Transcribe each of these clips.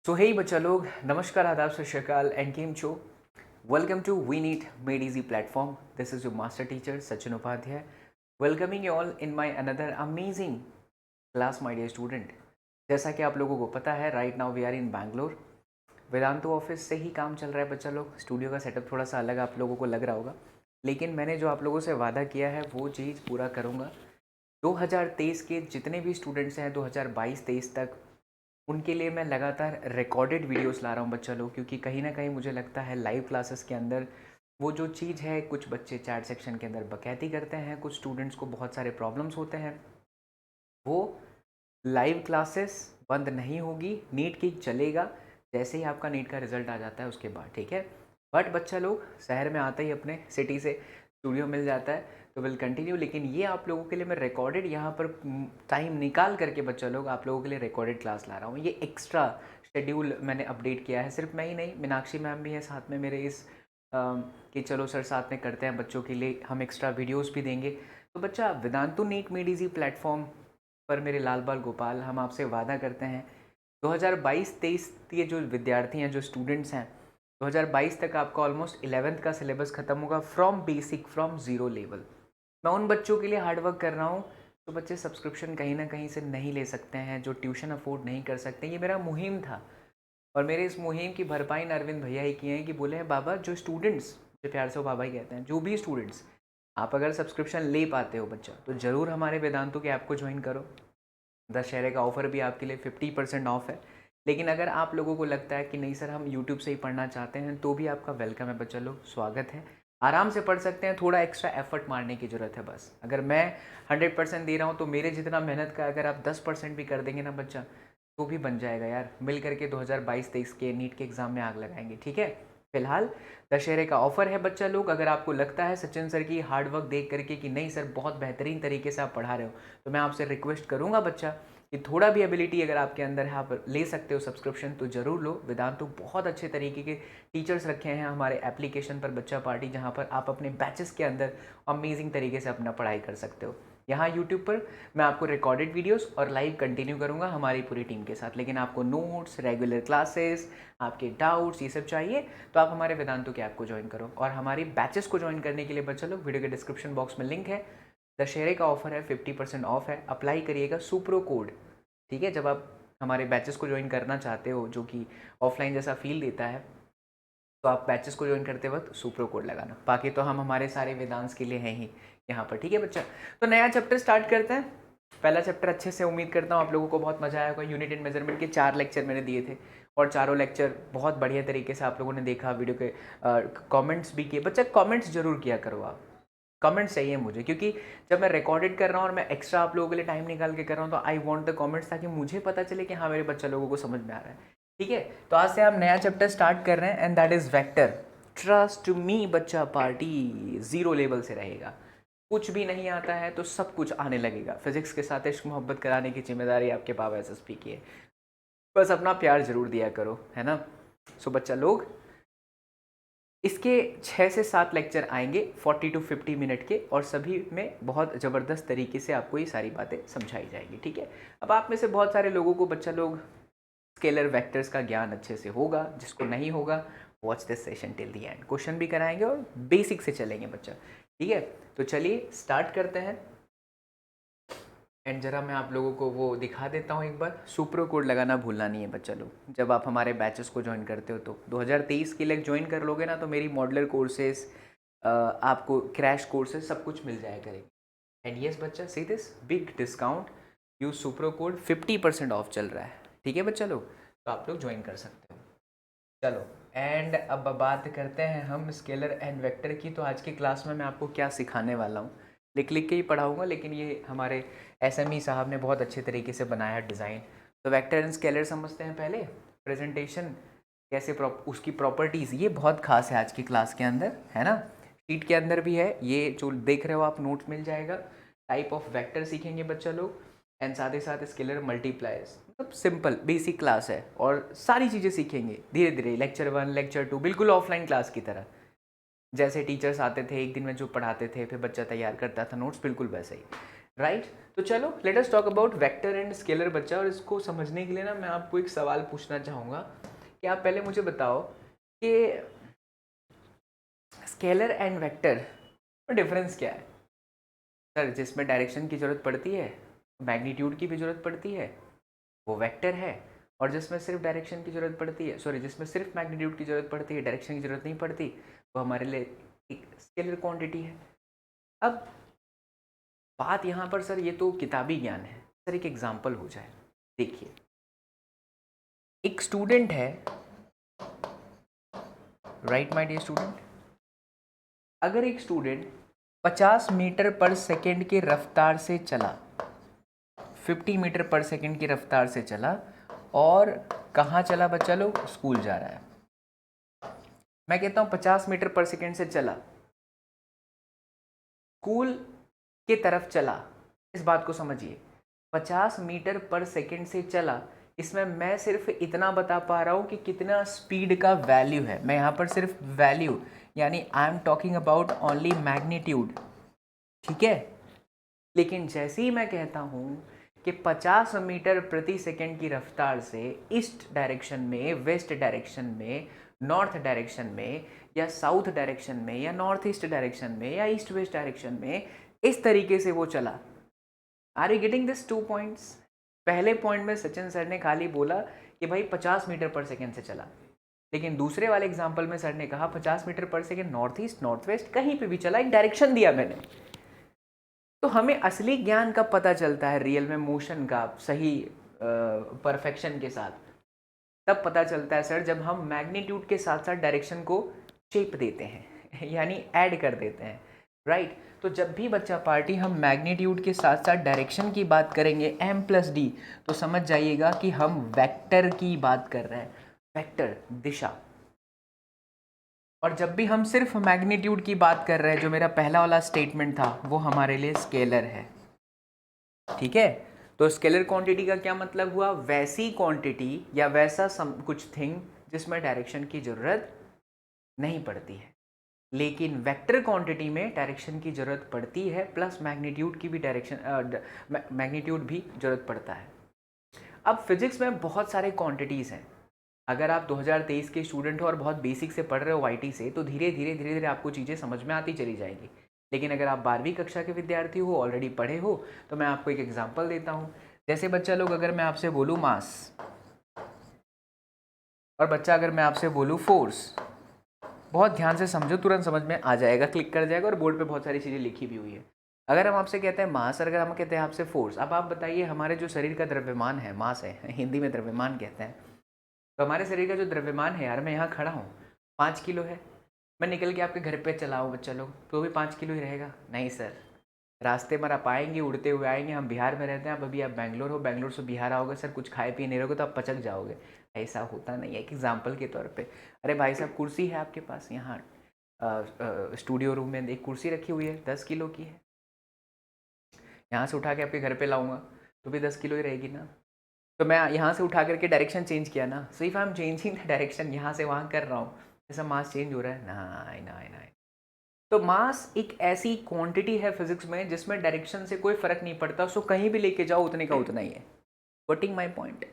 सो हे बच्चा लोग, नमस्कार, आदाब, सत श्री अकाल एंड केम छो। Welcome to V NEET made easy platform. This is your master teacher Sachin Upadhyay, welcoming you all in my another amazing class my dear student. जैसा कि आप लोगों को पता है, right now we are in Bangalore. Vedantu office से ही काम चल रहा है बच्चा लोग। स्टूडियो का सेटअप थोड़ा सा अलग आप लोगों को लग रहा होगा, लेकिन मैंने जो आप लोगों से वादा किया है वो चीज़ पूरा करूँगा। 2023 के जितने भी स्टूडेंट्स हैं 2022-23 तक, उनके लिए मैं लगातार रिकॉर्डेड वीडियोस ला रहा हूँ बच्चा लोग, क्योंकि कहीं ना कहीं मुझे लगता है लाइव क्लासेस के अंदर वो जो चीज़ है, कुछ बच्चे चैट सेक्शन के अंदर बकैती करते हैं, कुछ स्टूडेंट्स को बहुत सारे प्रॉब्लम्स होते हैं। वो लाइव क्लासेस बंद नहीं होगी, नीट की चलेगा जैसे ही आपका नीट का रिजल्ट आ जाता है उसके बाद, ठीक है। बट बच्चा लोग शहर में आते ही अपने सिटी से स्टूडियो मिल जाता है तो विल कंटिन्यू, लेकिन ये आप लोगों के लिए मैं रिकॉर्डेड यहाँ पर टाइम निकाल करके बच्चा लोग आप लोगों के लिए रिकॉर्डेड क्लास ला रहा हूँ। ये एक्स्ट्रा शेड्यूल मैंने अपडेट किया है, सिर्फ मैं ही नहीं, मीनाक्षी मैम भी है साथ में मेरे इस कि चलो सर साथ में करते हैं, बच्चों के लिए हम एक्स्ट्रा वीडियोस भी देंगे। तो बच्चा, Vedantu NEET made easy platform पर मेरे लाल बाल गोपाल, हम आपसे वादा करते हैं 2022-23 के जो विद्यार्थी हैं, जो स्टूडेंट्स हैं, 2022 तक आपका ऑलमोस्ट 11th का सिलेबस खत्म होगा, from basic, from zero level. मैं उन बच्चों के लिए हार्ड वर्क कर रहा हूँ तो बच्चे सब्सक्रिप्शन कहीं ना कहीं से नहीं ले सकते हैं, जो ट्यूशन अफोर्ड नहीं कर सकते। ये मेरा मुहिम था और मेरे इस मुहिम की भरपाई अरविंद भैया ही किए हैं कि बोले हैं बाबा, जो स्टूडेंट्स, जो प्यार से वो बाबा ही कहते हैं, जो भी स्टूडेंट्स, आप अगर सब्सक्रिप्शन ले पाते हो बच्चा, तो ज़रूर हमारे वेदांतों के ऐप को ज्वाइन करो। दशहरे का ऑफ़र भी आपके लिए 50% ऑफ है। लेकिन अगर आप लोगों को लगता है कि नहीं सर हम यूट्यूब से ही पढ़ना चाहते हैं, तो भी आपका वेलकम है बच्चा लोग, स्वागत है। आराम से पढ़ सकते हैं, थोड़ा एक्स्ट्रा एफर्ट मारने की ज़रूरत है बस। अगर मैं 100% दे रहा हूँ तो मेरे जितना मेहनत का अगर आप 10% भी कर देंगे ना बच्चा, तो भी बन जाएगा यार। मिल करके 2022-23 के नीट के एग्ज़ाम में आग लगाएंगे, ठीक है। फिलहाल दशहरे का ऑफर है बच्चा लोग। अगर आपको लगता है सचिन सर की हार्ड वर्क देख करके कि नहीं सर बहुत बेहतरीन तरीके से आप पढ़ा रहे हो, तो मैं आपसे रिक्वेस्ट करूंगा बच्चा कि थोड़ा भी एबिलिटी अगर आपके अंदर है, आप ले सकते हो सब्सक्रिप्शन, तो ज़रूर लो। वेदांतु बहुत अच्छे तरीके के टीचर्स रखे हैं हमारे एप्लीकेशन पर बच्चा पार्टी, जहाँ पर आप अपने बैचेस के अंदर अमेजिंग तरीके से अपना पढ़ाई कर सकते हो। यहाँ यूट्यूब पर मैं आपको रिकॉर्डेड वीडियोस और लाइव कंटिन्यू करूँगा हमारी पूरी टीम के साथ। लेकिन आपको नोट्स, रेगुलर क्लासेस, आपके डाउट्स, ये सब चाहिए तो आप हमारे वेदांतु के ऐप को ज्वाइन करो। और हमारी बैचेस को ज्वाइन करने के लिए बच्चा लोग, वीडियो के डिस्क्रिप्शन बॉक्स में लिंक है। दशहरे का ऑफर है, 50% ऑफ है, अप्लाई करिएगा सुप्रो कोड, ठीक है। जब आप हमारे बैचेस को ज्वाइन करना चाहते हो, जो कि ऑफलाइन जैसा फील देता है, तो आप बैचेस को ज्वाइन करते वक्त सुप्रो कोड लगाना। बाकी तो हम हमारे सारे वेदांश के लिए हैं ही यहाँ पर, ठीक है बच्चा। तो नया चैप्टर स्टार्ट करते हैं। पहला चैप्टर अच्छे से, उम्मीद करता हूँ आप लोगों को बहुत मजा आया होगा। यूनिट एंड मेजरमेंट के 4 लेक्चर मैंने दिए थे और चारों लेक्चर बहुत बढ़िया तरीके से आप लोगों ने देखा, वीडियो के कमेंट्स भी किए। बच्चा कमेंट्स जरूर किया करो आप, कमेंट्स चाहिए मुझे, क्योंकि जब मैं रिकॉर्डेड कर रहा हूँ और मैं एक्स्ट्रा आप लोगों के लिए टाइम निकाल के कर रहा हूँ, तो आई वांट द कमेंट्स, ताकि मुझे पता चले कि हाँ मेरे बच्चा लोगों को समझ में आ रहा है, ठीक है। तो आज से हम नया चैप्टर स्टार्ट कर रहे हैं and that is vector. Trust me बच्चा पार्टी, जीरो लेवल से रहेगा। कुछ भी नहीं आता है तो सब कुछ आने लगेगा। फिजिक्स के साथ इश्क मोहब्बत कराने की जिम्मेदारी आपके पापा एसएसपी की है। बस अपना प्यार जरूर दिया करो, है ना। सो बच्चा लोग, इसके 6 से 7 लेक्चर आएंगे 40 to 50 मिनट के, और सभी में बहुत ज़बरदस्त तरीके से आपको ये सारी बातें समझाई जाएंगी, ठीक है। अब आप में से बहुत सारे लोगों को बच्चा लोग स्केलर वेक्टर्स का ज्ञान अच्छे से होगा, जिसको नहीं होगा watch this session till the and. Question भी कराएंगे और बेसिक से चलेंगे बच्चा, ठीक है। तो चलिए स्टार्ट करते हैं। एंड जरा मैं आप लोगों को वो दिखा देता हूँ एक बार। सुप्रो कोड लगाना भूलना नहीं है बच्चा लोग, जब आप हमारे बैचेस को ज्वाइन करते हो तो 2023 के लिए ज्वाइन कर लोगे ना, तो मेरी मॉडलर कोर्सेज, आपको क्रैश कोर्सेज सब कुछ मिल जाया करेंगे। एंड यस बच्चा, see this big discount, use Supro code, 50% of चल रहा है, ठीक है बच्चा लोग, तो आप लोग ज्वाइन कर सकते हो। चलो, एंड अब बात करते हैं हम स्केलर एंड वेक्टर की। तो आज की क्लास में मैं आपको क्या सिखाने वाला हूँ, लिख लिख के ही पढ़ाऊँगा, लेकिन ये हमारे एसएमई साहब ने बहुत अच्छे तरीके से बनाया डिज़ाइन। तो वेक्टर एंड स्केलर समझते हैं पहले। प्रेजेंटेशन कैसे, उसकी प्रॉपर्टीज़, ये बहुत खास है आज की क्लास के अंदर, है ना। शीट के अंदर भी है, ये जो देख रहे हो आप नोट मिल जाएगा। टाइप ऑफ वेक्टर सीखेंगे बच्चा लोग, एंड साथ ही साथ स्केलर मल्टीप्लायर्स। मतलब सिंपल बेसिक क्लास है और सारी चीज़ें सीखेंगे धीरे धीरे, लेक्चर 1 लेक्चर 2, बिल्कुल ऑफलाइन क्लास की तरह। जैसे टीचर्स आते थे एक दिन में जो पढ़ाते थे, फिर बच्चा तैयार करता था नोट्स, बिल्कुल वैसे ही। राइट तो चलो late us talk about vector and scalar बच्चा। और इसको समझने के लिए ना मैं आपको एक सवाल पूछना चाहूँगा कि आप पहले मुझे बताओ कि स्केलर एंड वेक्टर में डिफरेंस क्या है। सर जिसमें डायरेक्शन की ज़रूरत पड़ती है, मैग्नीट्यूड की भी ज़रूरत पड़ती है, वो वेक्टर है। और जिसमें सिर्फ डायरेक्शन की ज़रूरत पड़ती है, सॉरी जिसमें सिर्फ मैग्नीट्यूड की ज़रूरत पड़ती है, डायरेक्शन की ज़रूरत नहीं पड़ती, वो हमारे लिए एक स्केलर क्वांटिटी है। अब बात यहाँ पर सर ये तो किताबी ज्ञान है, सर एक एग्जांपल हो जाए। देखिए एक स्टूडेंट है, राइट माय डियर स्टूडेंट, अगर एक स्टूडेंट 50 मीटर पर सेकेंड की रफ्तार से चला, 50 मीटर पर सेकेंड की रफ्तार से चला, और कहाँ चला बच्चा लोग, स्कूल जा रहा है। मैं कहता हूँ 50 मीटर पर सेकेंड से चला, स्कूल की तरफ चला। इस बात को समझिए, 50 मीटर पर सेकेंड से चला, इसमें मैं सिर्फ इतना बता पा रहा हूँ कि कितना स्पीड का वैल्यू है। मैं यहाँ पर सिर्फ वैल्यू, यानी I am talking about only magnitude, ठीक है। लेकिन जैसे ही मैं कहता हूँ कि 50 मीटर प्रति सेकेंड की रफ्तार से ईस्ट डायरेक्शन में, वेस्ट डायरेक्शन में, नॉर्थ डायरेक्शन में, या साउथ डायरेक्शन में, या नॉर्थ ईस्ट डायरेक्शन में, या ईस्ट वेस्ट डायरेक्शन में, इस तरीके से वो चला। Are you getting this 2 points. पहले पॉइंट में सचिन सर ने खाली बोला कि भाई 50 मीटर पर सेकेंड से चला, लेकिन दूसरे वाले एग्जाम्पल में सर ने कहा 50 metre per second north east, north west, कहीं पे भी चला, एक डायरेक्शन दिया मैंने। तो हमें असली ज्ञान कब पता चलता है रियल में, मोशन का सही परफेक्शन के साथ, तब पता चलता है सर जब हम मैग्नीट्यूड के साथ साथ डायरेक्शन को शेप देते हैं यानी ऐड कर देते हैं, राइट। तो जब भी बच्चा पार्टी हम मैग्नीट्यूड के साथ साथ डायरेक्शन की बात करेंगे m+d, तो समझ जाइएगा कि हम वेक्टर की बात कर रहे हैं, वेक्टर दिशा। और जब भी हम सिर्फ मैग्नीट्यूड की बात कर रहे हैं, जो मेरा पहला वाला स्टेटमेंट था, वो हमारे लिए स्केलर है, ठीक है। तो स्केलर क्वांटिटी का क्या मतलब हुआ, वैसी क्वांटिटी या वैसा कुछ थिंग जिसमें डायरेक्शन की जरूरत नहीं पड़ती है। लेकिन वेक्टर क्वांटिटी में डायरेक्शन की जरूरत पड़ती है, प्लस मैग्नीट्यूड की भी डायरेक्शन, मैग्नीट्यूड भी जरूरत पड़ता है। अब फिजिक्स में बहुत सारे क्वांटिटीज़ हैं। अगर आप 2023 के स्टूडेंट हो और बहुत बेसिक से पढ़ रहे हो वाईटी से, तो धीरे धीरे आपको चीज़ें समझ में आती चली जाएगी। लेकिन अगर आप 12वीं कक्षा के विद्यार्थी हो, ऑलरेडी पढ़े हो, तो मैं आपको एक एग्जांपल देता हूँ। जैसे बच्चा लोग, अगर मैं आपसे बोलूँ मास, और बच्चा अगर मैं आपसे बोलूँ फोर्स, बहुत ध्यान से समझो, तुरंत समझ में आ जाएगा, क्लिक कर जाएगा, और बोर्ड पे बहुत सारी चीज़ें लिखी भी हुई है। अगर हम आपसे कहते हैं मास, और अगर हम कहते हैं आपसे फोर्स, अब आप बताइए हमारे जो शरीर का द्रव्यमान है, मास है, हिंदी में द्रव्यमान कहते हैं। तो हमारे शरीर का जो द्रव्यमान है यार, मैं यहाँ खड़ा हूँ, 5 किलो है। मैं निकल के आपके घर पे चलाऊँ बच्चा लोग, तो भी 5 किलो ही रहेगा? नहीं सर, रास्ते में आप आएंगे, उड़ते हुए आएंगे। हम बिहार में रहते हैं, आप अभी आप बैंगलोर हो, बैंगलोर से बिहार आओगे सर, कुछ खाए पिए नहीं रहोगे तो आप पचक जाओगे। ऐसा होता नहीं है। एक एग्जाम्पल के तौर पे, अरे भाई साहब कुर्सी है आपके पास, यहाँ स्टूडियो रूम में एक कुर्सी रखी हुई है, 10 किलो की है, यहाँ से उठा के आपके घर पे लाऊंगा तो भी 10 किलो ही रहेगी ना। तो मैं यहाँ से उठा करके डायरेक्शन चेंज किया ना, so if I am changing the direction, यहाँ से वहाँ कर रहा हूँ, जैसा मास चेंज हो रहा है ना, ना। तो मास एक ऐसी क्वांटिटी है फिजिक्स में जिसमें डायरेक्शन से कोई फर्क नहीं पड़ता, उसको कहीं भी लेके जाओ उतने का उतना ही है। Getting my point,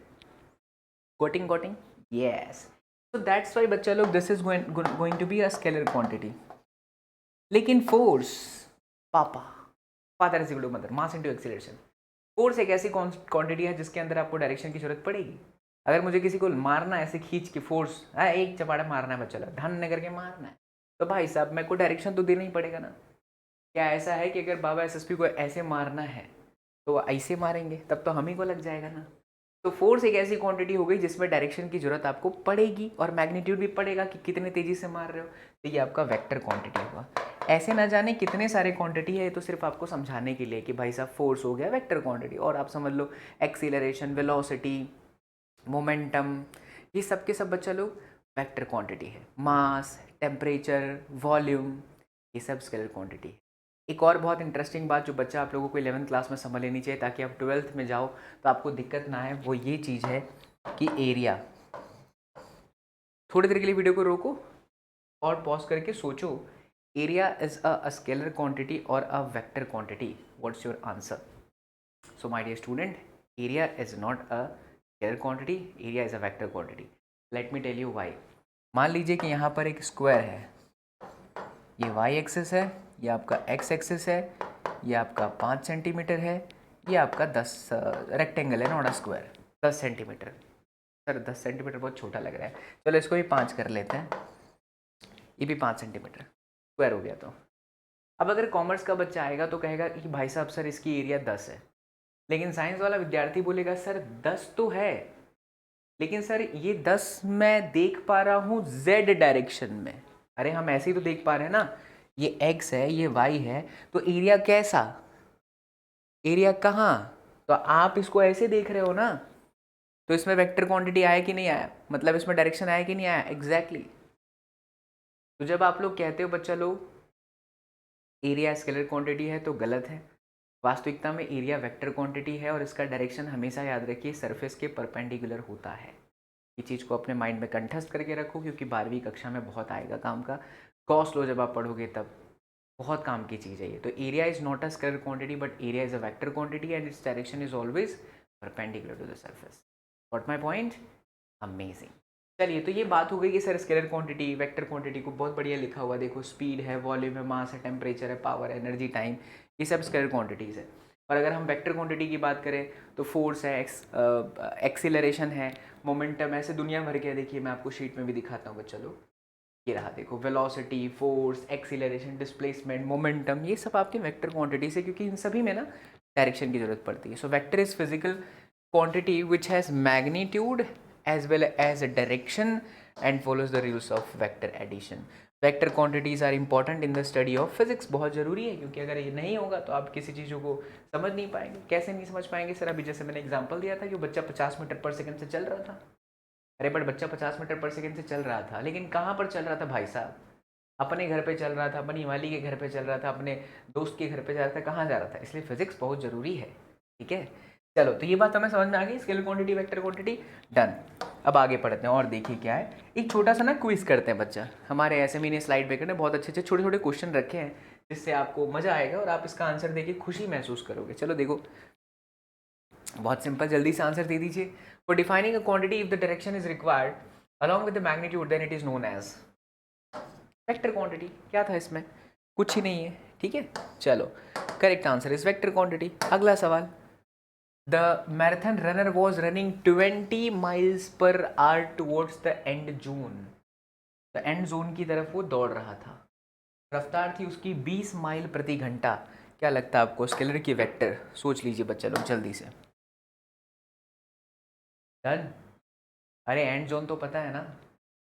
getting yes. तो दैट्स वाई बच्चा लोग, this is going to be a scalar quantity. लेकिन फोर्स, पापा, father is equal to mother, mass into acceleration. Force एक ऐसी क्वांटिटी है जिसके अंदर आपको डायरेक्शन की जरूरत पड़ेगी। अगर मुझे किसी को मारना है ऐसे खींच के, फोर्स एक चपाड़ा मारना है बच्चा लोग, ढन करके मारना है, तो भाई साहब मेरे को डायरेक्शन तो देना ही पड़ेगा ना। क्या ऐसा है कि अगर बाबा एसएसपी को ऐसे मारना है तो ऐसे मारेंगे, तब तो हम ही को लग जाएगा ना। तो फोर्स एक ऐसी क्वांटिटी हो गई जिसमें डायरेक्शन की जरूरत आपको पड़ेगी, और मैग्नीट्यूड भी पड़ेगा कि कितने तेजी से मार रहे हो। तो ये आपका वेक्टर क्वांटिटी होगा। ऐसे ना जाने कितने सारे क्वांटिटी है, तो सिर्फ आपको समझाने के लिए कि भाई साहब फोर्स हो गया वेक्टर क्वांटिटी, और आप समझ लो एक्सीलरेशन, वेलोसिटी, मोमेंटम, ये सब के सब बच्चा लोग वेक्टर क्वांटिटी है। मास, टेम्परेचर, वॉल्यूम, ये सब स्केलर क्वांटिटी है। एक और बहुत इंटरेस्टिंग बात जो बच्चा आप लोगों को 11th क्लास में समझ लेनी चाहिए, ताकि आप 12th में जाओ तो आपको दिक्कत ना आए, वो ये चीज़ है कि एरिया। थोड़ी देर के लिए वीडियो को रोको और पॉज करके सोचो, area is a scalar quantity or a vector quantity, what's your answer? So my dear student, area is not a scalar quantity, area is a vector quantity. Let me tell you why. मान लीजिए कि यहाँ पर एक square है, ये y axis है, ये आपका x एक्सिस है, ये आपका 5 सेंटीमीटर है, ये आपका 10 रेक्टेंगल है, not a square, 10 centimetre. Sir 10 centimetre बहुत छोटा लग रहा है, चलो इसको भी 5 कर लेते हैं, ये भी 5 सेंटीमीटर स्क्वायर हो गया। तो अब अगर कॉमर्स का बच्चा आएगा तो कहेगा कि भाई साहब सर इसकी एरिया 10 है, लेकिन साइंस वाला विद्यार्थी बोलेगा सर 10 तो है, लेकिन सर ये 10 मैं देख पा रहा हूँ z डायरेक्शन में। अरे हम ऐसे ही तो देख पा रहे हैं ना, ये x है, ये y है, तो एरिया कैसा, एरिया कहाँ, तो आप इसको ऐसे देख रहे हो ना, तो इसमें वेक्टर क्वांटिटी आया कि नहीं आया, मतलब इसमें डायरेक्शन आया कि नहीं आया, एग्जैक्टली। तो जब आप लोग कहते हो बच्चा लोग एरिया स्केलर क्वांटिटी है तो गलत है। वास्तविकता में एरिया वेक्टर क्वांटिटी है और इसका डायरेक्शन हमेशा याद रखिए सरफेस के परपेंडिकुलर होता है। ये चीज़ को अपने माइंड में कंठस्थ करके रखो, क्योंकि 12वीं कक्षा में बहुत आएगा काम का। गॉस लॉ जब आप पढ़ोगे तब बहुत काम की चीज़ है ये। तो area is not a scalar quantity but area is a vector quantity and its direction is always perpendicular to the surface. What my point? Amazing. चलिए, तो ये बात हो गई कि sir scalar quantity vector quantity को बहुत बढ़िया लिखा हुआ, देखो स्पीड है, वॉल्यूम है, मास है, टेम्परेचर है, पावर, एनर्जी, टाइम, ये सब स्केलर क्वांटिटीज़ है। और अगर हम वेक्टर क्वांटिटी की बात करें तो फोर्स है, एक्सीलरेशन है, मोमेंटम, ऐसे दुनिया भर के। देखिए मैं आपको शीट में भी दिखाता हूँ बच्चा लोग, ये रहा देखो, velocity, force, acceleration, displacement, momentum, ये सब आपके वेक्टर क्वांटिटीज है, क्योंकि इन सभी में ना डायरेक्शन की जरूरत पड़ती है। So vector is physical quantity which has magnitude as well as direction and follows the rules of vector addition. Vector quantities are important in the study of physics। बहुत ज़रूरी है, क्योंकि अगर ये नहीं होगा तो आप किसी चीज़ों को समझ नहीं पाएंगे। कैसे नहीं समझ पाएंगे सर? अभी जैसे मैंने एग्जांपल दिया था कि बच्चा 50 मीटर पर सेकंड से चल रहा था। अरे बट बच्चा 50 मीटर पर सेकंड से चल रहा था, लेकिन कहाँ पर चल रहा था भाई साहब? अपने घर पे चल रहा था, अपनी वाली के घर पे चल रहा था, अपने दोस्त के घर पे जा रहा था, कहाँ जा रहा था? इसलिए फिजिक्स बहुत ज़रूरी है, ठीक है। चलो, तो ये बात हमें समझ में आ गई, scalar quantity vector quantity, done. अब आगे पढ़ते हैं और देखिए क्या है। एक छोटा सा ना क्विज करते हैं बच्चा, हमारे एसएमई ने स्लाइड पे ने बहुत अच्छे अच्छे छोटे छोटे क्वेश्चन रखे हैं, जिससे आपको मज़ा आएगा और आप इसका आंसर देके खुशी महसूस करोगे। चलो देखो, बहुत सिंपल, जल्दी से आंसर दे दीजिए। For defining a quantity if the direction is required along with the magnitude then it is known as vector quantity. क्या था इसमें? कुछ ही नहीं है, ठीक है। चलो, correct answer is vector quantity. अगला सवाल, the marathon runner was running 20 miles per hour towards the end zone। The end zone की तरफ वो दौड़ रहा था, रफ्तार थी उसकी 20 माइल प्रति घंटा। क्या लगता है आपको? स्केलर की वेक्टर सोच लीजिए बच्चा लोग जल्दी से। डन। अरे एंड जोन तो पता है ना,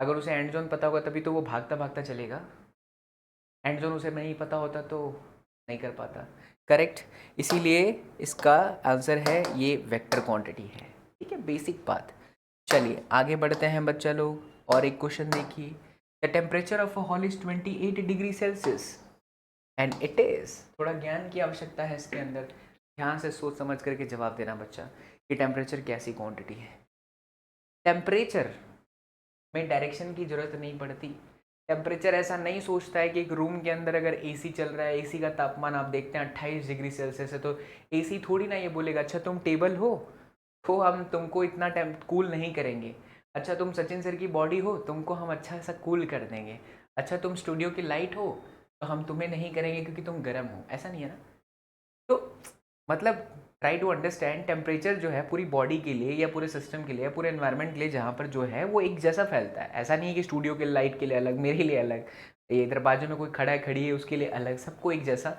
अगर उसे एंड जोन पता होगा तभी तो वो भागता भागता चलेगा। एंड जोन उसे नहीं पता होता तो नहीं कर पाता। करेक्ट, इसीलिए इसका आंसर है ये वेक्टर क्वांटिटी है, ठीक है, बेसिक बात। चलिए आगे बढ़ते हैं बच्चा लोग, और एक क्वेश्चन देखिए। The temperature of a hall is 28 degree Celsius and it is. थोड़ा ज्ञान की आवश्यकता है इसके अंदर, ध्यान से सोच समझ करके जवाब देना बच्चा कि टेम्परेचर कैसी क्वांटिटी है। टेम्परेचर में डायरेक्शन की जरूरत नहीं पड़ती। टेम्परेचर ऐसा नहीं सोचता है कि एक रूम के अंदर अगर एसी चल रहा है, एसी का तापमान आप देखते हैं 28 डिग्री सेल्सियस है, तो एसी थोड़ी ना ये बोलेगा अच्छा तुम टेबल हो तो हम तुमको इतना कूल नहीं करेंगे। अच्छा तुम सचिन सर की बॉडी हो, तुमको हम अच्छा सा कूल कर देंगे। अच्छा तुम स्टूडियो की लाइट हो तो हम तुम्हें नहीं करेंगे क्योंकि तुम गर्म हो। ऐसा नहीं है ना। तो मतलब ट्राई टू अंडरस्टैंड, टेम्परेचर जो है पूरी बॉडी के लिए या पूरे सिस्टम के लिए या पूरे एनवायरनमेंट के लिए जहाँ पर जो है वो एक जैसा फैलता है। ऐसा नहीं है कि स्टूडियो के लाइट के लिए अलग, मेरे लिए अलग, ये इधर बाजू में कोई खड़ा है खड़ी है उसके लिए अलग, सबको एक जैसा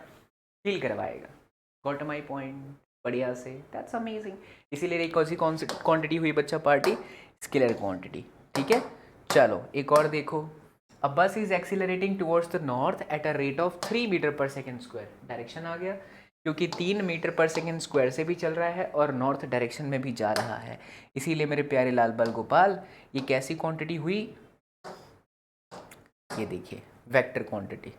फील करवाएगा। Got my point? बढ़िया से, दैट्स अमेजिंग। इसीलिए एक कौन सी क्वांटिटी हुई बच्चा? पार्टी स्केलर क्वांटिटी, ठीक है। चलो एक और देखो, a bus is accelerating towards the north at a rate of 3 metre per second square. Direction आ गया, क्योंकि 3 मीटर पर सेकेंड स्क्वायर से भी चल रहा है और नॉर्थ डायरेक्शन में भी जा रहा है। इसीलिए मेरे प्यारे लाल बाल गोपाल, ये कैसी क्वांटिटी हुई? ये देखिए vector quantity.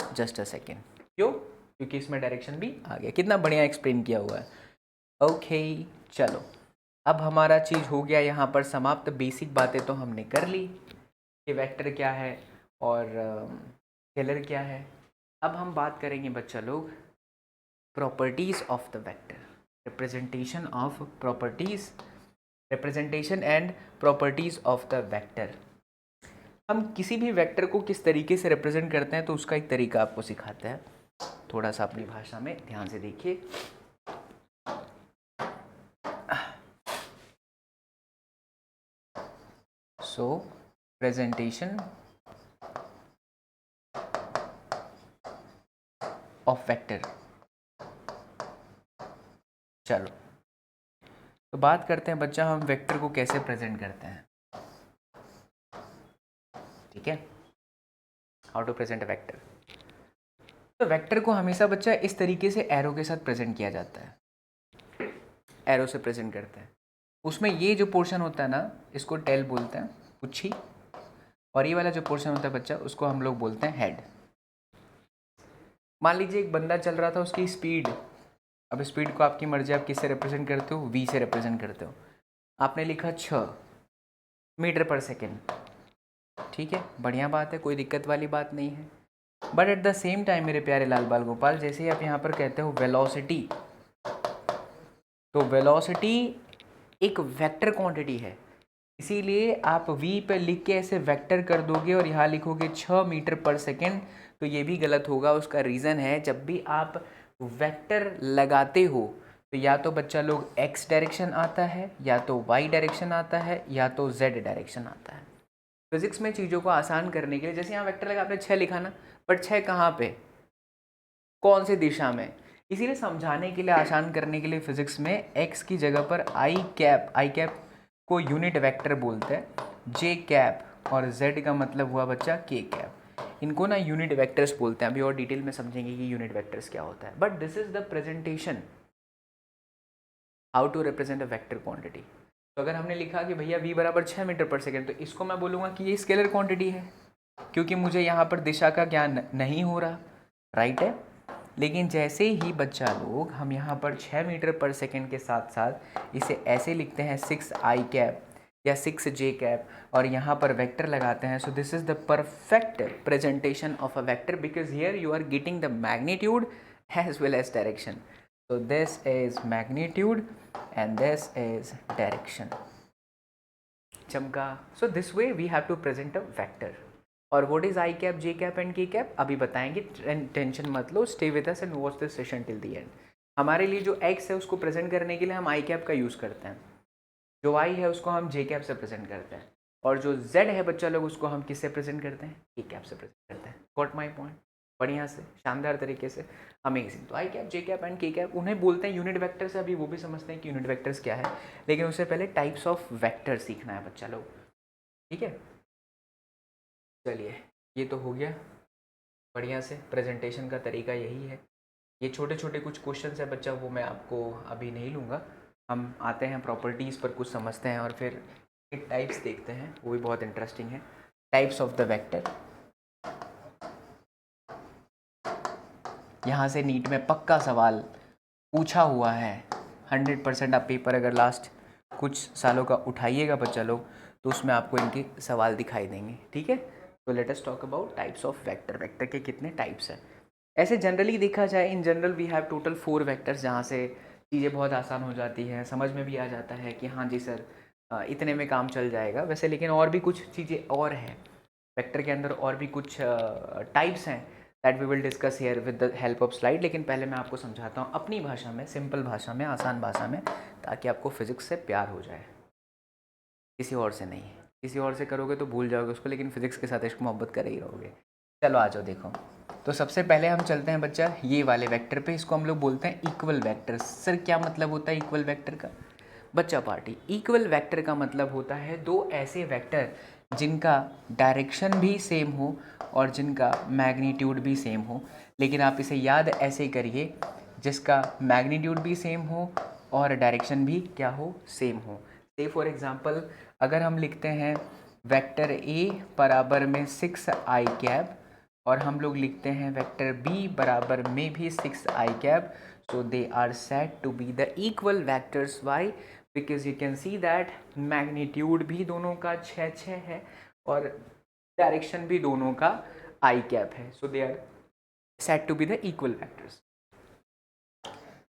Just a second, क्यों? क्योंकि इसमें डायरेक्शन भी आ गया। कितना बढ़िया एक्सप्लेन किया हुआ है। ओके चलो, अब हमारा चीज़ हो गया यहाँ पर समाप्त। बेसिक बातें तो हमने कर ली कि वेक्टर क्या है और स्केलर क्या है। अब हम बात करेंगे बच्चा लोग properties of the vector. Representation of properties, representation and properties of the vector. हम किसी भी वेक्टर को किस तरीके से रिप्रेजेंट करते हैं तो उसका एक तरीका आपको सिखाते हैं, थोड़ा सा अपनी भाषा में ध्यान से देखिए। सो प्रेजेंटेशन ऑफ वेक्टर। चलो तो बात करते हैं बच्चा हम वेक्टर को कैसे प्रेजेंट करते हैं। ठीक है, how to present a vector. तो वेक्टर को हमेशा बच्चा इस तरीके से एरो के साथ प्रेजेंट किया जाता है, एरो से प्रेजेंट करते हैं। उसमें ये जो पोर्शन होता है ना, इसको टेल बोलते हैं, पुच्छी, और ये वाला जो पोर्शन होता है बच्चा उसको हम लोग बोलते हैं हेड। मान लीजिए एक बंदा चल रहा था, उसकी स्पीड, अब स्पीड को आपकी मर्जी, आप किससे रिप्रेजेंट करते हो, वी से रिप्रेजेंट करते हो। आपने लिखा 6 मीटर पर सेकेंड, ठीक है, बढ़िया बात है, कोई दिक्कत वाली बात नहीं है। But at the same time मेरे प्यारे लाल बाल गोपाल, जैसे ही आप यहाँ पर कहते हो वेलोसिटी, तो वेलोसिटी एक वेक्टर क्वांटिटी है, इसीलिए आप v पे लिख के ऐसे वेक्टर कर दोगे और यहाँ लिखोगे 6 मीटर पर सेकेंड, तो ये भी गलत होगा। उसका रीज़न है, जब भी आप वेक्टर लगाते हो तो या तो बच्चा लोग x डायरेक्शन आता है, या तो y डायरेक्शन आता है, या तो z डायरेक्शन आता है। फिजिक्स में चीज़ों को आसान करने के लिए, जैसे यहाँ वेक्टर लगा आपने 6 लिखा ना, बट 6 कहाँ पे, कौन सी दिशा में, इसीलिए समझाने के लिए, आसान करने के लिए फिजिक्स में x की जगह पर आई कैप को यूनिट वेक्टर बोलते हैं, जे कैप और z का मतलब हुआ बच्चा k कैप। इनको ना यूनिट वेक्टर्स बोलते हैं। अभी और डिटेल में समझेंगे कि यूनिट वेक्टर्स क्या होता है, but this is the presentation how to represent a vector quantity. तो अगर हमने लिखा कि भैया v बराबर 6 मीटर पर सेकेंड, तो इसको मैं बोलूँगा कि ये स्केलर क्वांटिटी है, क्योंकि मुझे यहाँ पर दिशा का ज्ञान नहीं हो रहा, राइट है। लेकिन जैसे ही बच्चा लोग हम यहाँ पर 6 मीटर पर सेकेंड के साथ साथ इसे ऐसे लिखते हैं 6i कैप या 6j कैप, और यहाँ पर वेक्टर लगाते हैं, so this is the perfect presentation of a vector, because here you are getting the magnitude as well as direction. So this is magnitude and this is direction. चमका. So this way we have to present a vector. और what is I cap, J cap and K cap अभी बताएंगे, tension मत लो, stay with us and watch this session till the end. हमारे लिए जो x है उसको प्रेजेंट करने के लिए हम I cap का यूज़ करते हैं, जो y है उसको हम J cap से प्रेजेंट करते हैं, और जो z है बच्चा लोग उसको हम किससे प्रेजेंट करते हैं, K cap से प्रेजेंट करते हैं। Got my point? बढ़िया से, शानदार तरीके से, अमेजिंग। तो आई कैप, जे कैप एंड के कैप उन्हें बोलते हैं यूनिट वेक्टर से। अभी वो भी समझते हैं कि यूनिट वेक्टर्स क्या है, लेकिन उससे पहले टाइप्स ऑफ वेक्टर सीखना है बच्चा लोग, ठीक है। चलिए, ये तो हो गया बढ़िया से, प्रेजेंटेशन का तरीका यही है। ये छोटे छोटे कुछ क्वेश्चन है बच्चा, वो मैं आपको अभी नहीं लूँगा। हम आते हैं प्रॉपर्टीज़ पर, कुछ समझते हैं और फिर टाइप्स देखते हैं, वो भी बहुत इंटरेस्टिंग है। टाइप्स ऑफ द वेक्टर, यहाँ से नीट में पक्का सवाल पूछा हुआ है 100%। आप पेपर अगर लास्ट कुछ सालों का उठाइएगा बच्चा लोग, तो उसमें आपको इनके सवाल दिखाई देंगे, ठीक है। तो let us talk about types of vector. Vector के कितने टाइप्स हैं? ऐसे जनरली देखा जाए, in general we have total 4 vectors, जहाँ से चीज़ें बहुत आसान हो जाती हैं, समझ में भी आ जाता है कि हाँ जी सर इतने में काम चल जाएगा। वैसे लेकिन और भी कुछ चीज़ें और हैं वेक्टर के अंदर, और भी कुछ टाइप्स हैं that we will discuss here with the help of slide. लेकिन पहले मैं आपको समझाता हूँ अपनी भाषा में, सिंपल भाषा में, आसान भाषा में, ताकि आपको फिज़िक्स से प्यार हो जाए, किसी और से नहीं। किसी और से करोगे तो भूल जाओगे उसको, लेकिन फिज़िक्स के साथ इश्क मोहब्बत कर ही रहोगे। चलो आ जाओ, देखो। तो सबसे पहले हम चलते हैं बच्चा ये वाले वेक्टर पे, इसको हम लोग बोलते हैं इक्वल वेक्टर। सर क्या मतलब होता है इक्वल वेक्टर का? बच्चा पार्टी, इक्वल वेक्टर का मतलब होता है दो ऐसे वेक्टर जिनका डायरेक्शन भी सेम हो और जिनका मैग्नीट्यूड भी सेम हो। लेकिन आप इसे याद ऐसे करिए, जिसका मैग्नीट्यूड भी सेम हो और डायरेक्शन भी क्या हो, सेम हो। से फॉर एग्जांपल अगर हम लिखते हैं वेक्टर ए बराबर में 6i कैप, और हम लोग लिखते हैं वेक्टर बी बराबर में भी 6i cap, so they are said to be the equal vectors. Why? Because you can see that magnitude भी दोनों का 6 है और डायरेक्शन भी दोनों का i कैप है, so they are said to be the equal vectors.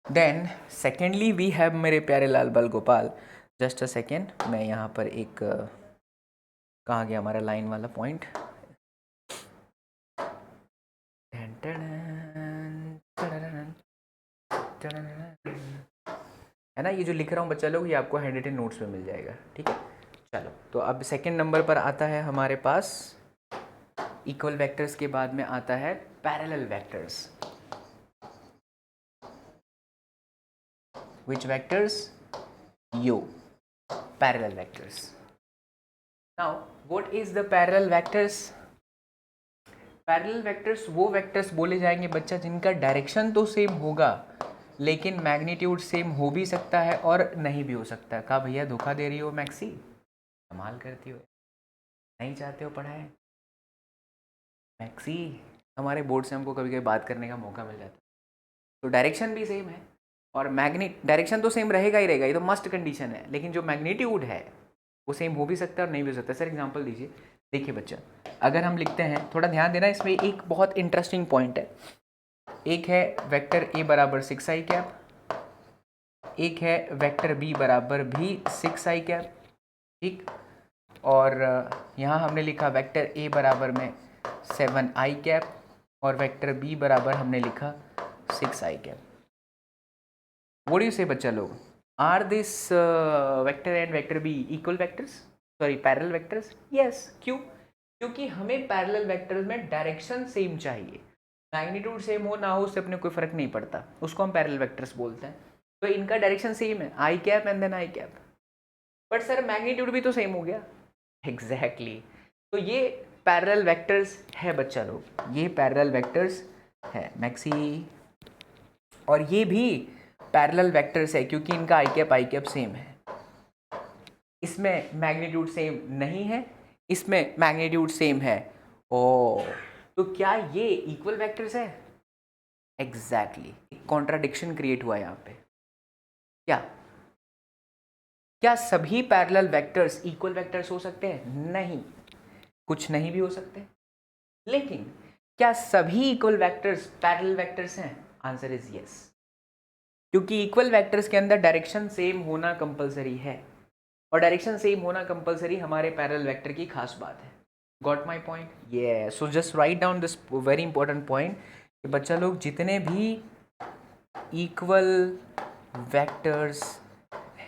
Then secondly we have मेरे प्यारे लाल बाल गोपाल, जस्ट अ सेकेंड, मैं यहाँ पर एक कहाँ गया हमारा लाइन वाला पॉइंट, है ना, ये जो लिख रहा हूँ बच्चा लोग, ये आपको हैंड रिटन नोट्स में मिल जाएगा, ठीक है। चलो, तो अब सेकेंड नंबर पर आता है हमारे पास इक्वल वेक्टर्स के बाद में आता है parallel vectors. Which vectors? Yo, parallel vectors. Now, what is the parallel vectors? Parallel vectors वो वेक्टर्स बोले जाएंगे बच्चा जिनका डायरेक्शन तो सेम होगा लेकिन मैग्नीट्यूड सेम हो भी सकता है और नहीं भी हो सकता। कहा भैया धोखा दे रही हो मैक्सी, कमाल करती हो, नहीं चाहते हो पढ़ाए मैक्सी। हमारे बोर्ड से हमको कभी कभी बात करने का मौका मिल जाता है। तो डायरेक्शन भी सेम है और मैग्नेट डायरेक्शन तो सेम रहेगा ही रहेगा, ये तो मस्ट कंडीशन है, लेकिन जो मैग्नीट्यूड है वो सेम हो भी सकता है और नहीं भी हो सकता। सर एग्जांपल दीजिए। देखिए बच्चा, अगर हम लिखते हैं, थोड़ा ध्यान देना, इसमें एक बहुत इंटरेस्टिंग पॉइंट है। एक है वेक्टर ए बराबर 6i कैप, एक है वेक्टर बी बराबर भी 6i कैप, ठीक। और यहाँ हमने लिखा वेक्टर ए बराबर में 7i कैप और वेक्टर बी बराबर हमने लिखा 6i cap. What do you say बच्चा लोग, are this vector and vector B equal vectors, sorry parallel vectors? Yes. क्यों? क्योंकि हमें पैरेलल वेक्टर्स में डायरेक्शन सेम चाहिए, मैग्नीट्यूड सेम हो ना हो उससे अपने कोई फर्क नहीं पड़ता, उसको हम पैरेलल वेक्टर्स बोलते हैं। तो इनका डायरेक्शन सेम है, I cap and then I cap, but sir magnitude भी तो सेम हो गया। एग्जैक्टली तो ये पैरेलल वेक्टर्स है बच्चा लोग, ये पैरेलल वेक्टर्स है मैक्सी, और ये भी पैरेलल वेक्टर्स है क्योंकि इनका आई कैप सेम है। इसमें मैग्नीट्यूड सेम नहीं है, इसमें मैग्नीट्यूड सेम है। ओ, तो क्या ये इक्वल वेक्टर्स है? एग्जैक्टली कॉन्ट्राडिक्शन क्रिएट हुआ यहाँ पे। क्या क्या सभी पैरेलल वेक्टर्स इक्वल वेक्टर्स हो सकते हैं? नहीं, कुछ नहीं भी हो सकते। लेकिन क्या सभी इक्वल वेक्टर्स पैरेलल वेक्टर्स हैं? आंसर इज यस, क्योंकि इक्वल वेक्टर्स के अंदर डायरेक्शन सेम होना कंपलसरी है और डायरेक्शन सेम होना कंपलसरी हमारे पैरेलल वेक्टर की खास बात है। Got my point? ये so just write down this very important point कि बच्चा लोग जितने भी इक्वल वेक्टर्स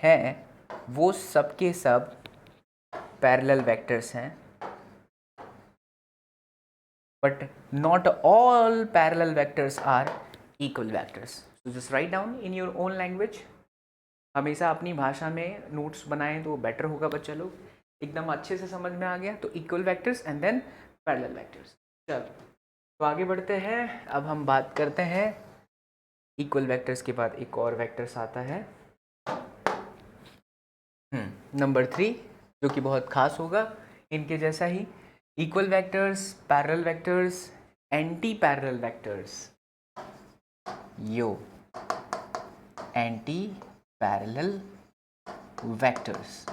हैं वो सब के सब पैरेलल वेक्टर्स हैं, but not all parallel vectors are equal vectors. So just write down in your own language. हमेशा अपनी भाषा में नोट्स बनाएं तो बेटर होगा बच्चा लोग, एकदम अच्छे से समझ में आ गया। तो equal vectors and then parallel vectors. चलो तो आगे बढ़ते हैं। अब हम बात करते हैं इक्वल वेक्टर्स के बाद एक और वेक्टर्स आता है नंबर 3, जो कि बहुत खास होगा इनके जैसा ही। Equal vectors, parallel vectors, anti parallel vectors. Yo anti parallel vectors.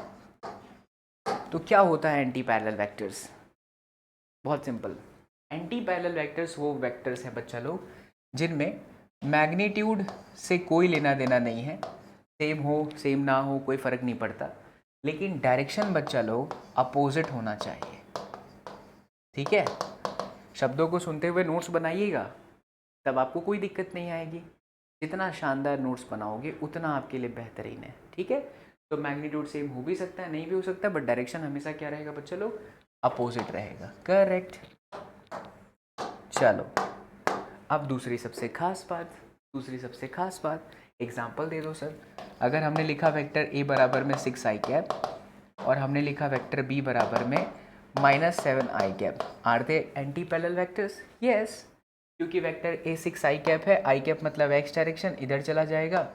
तो क्या होता है एंटी पैरेलल वेक्टर्स? बहुत सिंपल, एंटी पैरेलल वेक्टर्स वो वेक्टर्स हैं बच्चा लोग जिनमें मैग्नीट्यूड से कोई लेना देना नहीं है, सेम हो सेम ना हो कोई फर्क नहीं पड़ता, लेकिन डायरेक्शन बच्चा लोग अपोजिट होना चाहिए। ठीक है, शब्दों को सुनते हुए नोट्स बनाइएगा, तब आपको कोई दिक्कत नहीं आएगी। जितना शानदार नोट्स बनाओगे उतना आपके लिए बेहतरीन है। ठीक है, तो मैग्नीट्यूड सेम हो भी सकता है नहीं भी हो सकता, बट डायरेक्शन हमेशा क्या रहेगा बच्चे लोग? अपोजिट रहेगा। करेक्ट। चलो अब दूसरी सबसे खास बात, एग्जाम्पल दे दो सर। अगर हमने लिखा वेक्टर ए बराबर में 6i कैप और हमने लिखा वेक्टर बी बराबर में -7i cap, are they anti parallel vectors? Yes, क्योंकि वेक्टर ए 6i कैप है, आई कैप मतलब एक्स डायरेक्शन, इधर चला जाएगा।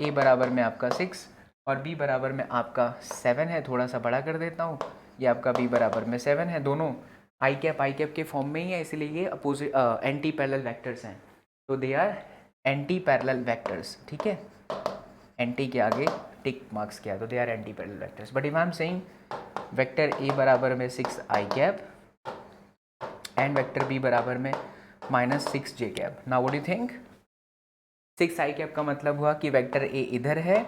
ए बराबर में आपका 6 और बी बराबर में आपका 7 है, थोड़ा सा बड़ा कर देता हूँ, ये आपका बी बराबर में 7 है, दोनों आई कैप के फॉर्म में ही है, इसलिए ये अपोजिट एंटी पैरेलल वेक्टर्स हैं। तो they are anti parallel vectors. ठीक है, एंटी के आगे टिक मार्क्स किया तो they are anti parallel vectors. But if I am saying vector A बराबर में 6i cap and vector B बराबर में -6j cap, now what do you think? 6 I cap का मतलब हुआ कि वेक्टर ए इधर है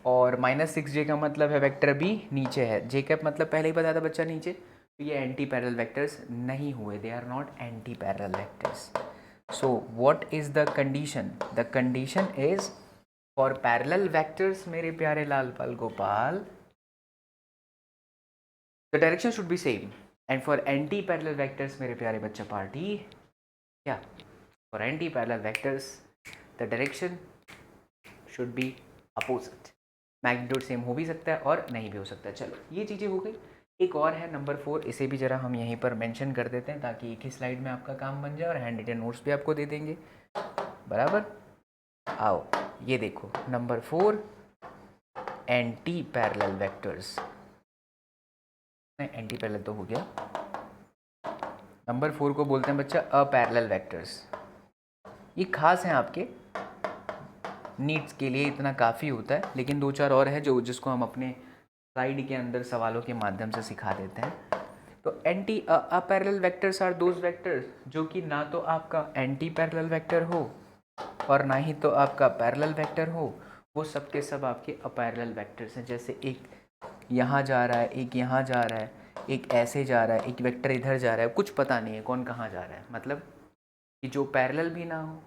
और -6j का मतलब है वेक्टर बी नीचे है। जे कैप मतलब पहले ही बताया था बच्चा नीचे, तो ये एंटी पैरेलल वेक्टर्स नहीं हुए, they are not anti parallel vectors. So what is the condition? The condition is for parallel vectors मेरे प्यारे लाल पाल Gopal, the direction should be same, and for anti parallel vectors मेरे प्यारे बच्चा पार्टी, क्या, for anti parallel vectors the direction should be opposite. Magnitude same हो भी सकता है और नहीं भी हो सकता है। चलो ये चीज़ें हो गई। एक और है नंबर 4, इसे भी ज़रा हम यहीं पर मेंशन कर देते हैं ताकि एक ही स्लाइड में आपका काम बन जाए और हैंड रिटन नोट्स भी आपको दे देंगे, बराबर। आओ ये देखो नंबर 4, एंटी पैरेलल वेक्टर्स। नहीं, एंटी पैरेलल तो हो गया। नंबर 4 को बोलते हैं बच्चा अपैरेलल वेक्टर्स। ये खास हैं आपके नीड्स के लिए, इतना काफ़ी होता है, लेकिन 2-4 और है जिसको हम अपने स्लाइड के अंदर सवालों के माध्यम से सिखा देते हैं। तो anti parallel vectors are those vectors जो कि ना तो आपका एंटी पैरेलल वेक्टर हो और ना ही तो आपका पैरेलल वेक्टर हो, वो सब के सब आपके अपैरेलल वेक्टर्स हैं। जैसे एक यहाँ जा रहा है, एक यहाँ जा रहा है, एक ऐसे जा रहा है, एक वेक्टर इधर जा रहा है, कुछ पता नहीं है कौन कहाँ जा रहा है। मतलब कि जो पैरेलल भी ना हो,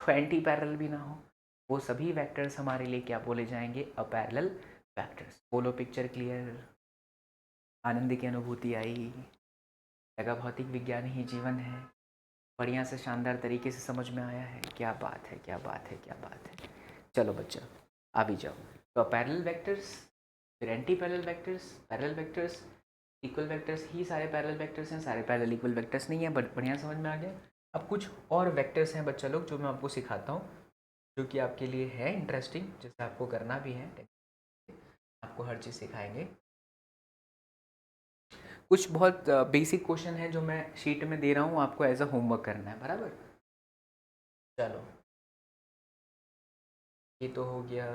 एंटी पैरेलल भी ना हो, वो सभी वेक्टर्स हमारे लिए क्या बोले जाएंगे? अपैरेलल वेक्टर्स। बोलो पिक्चर क्लियर? आनंद की अनुभूति आई? लगा भौतिक विज्ञान ही जीवन है? बढ़िया से शानदार तरीके से समझ में आया है? क्या बात है, क्या बात है, क्या बात है। चलो बच्चा आ भी जाओ। तो पैरेलल वेक्टर्स, फिर anti parallel vectors, parallel vectors, equal vectors ही सारे पैरेलल वेक्टर्स हैं, सारे पैरेलल इक्वल वेक्टर्स नहीं है। बट बढ़िया समझ में आ गया। अब कुछ और वेक्टर्स हैं बच्चा लोग जो मैं आपको सिखाता हूँ, जो कि आपके लिए है इंटरेस्टिंग, जैसे आपको करना भी है, आपको हर चीज़ सिखाएंगे। कुछ बहुत बेसिक क्वेश्चन है जो मैं शीट में दे रहा हूँ, आपको एज अ होमवर्क करना है, बराबर। चलो ये तो हो गया,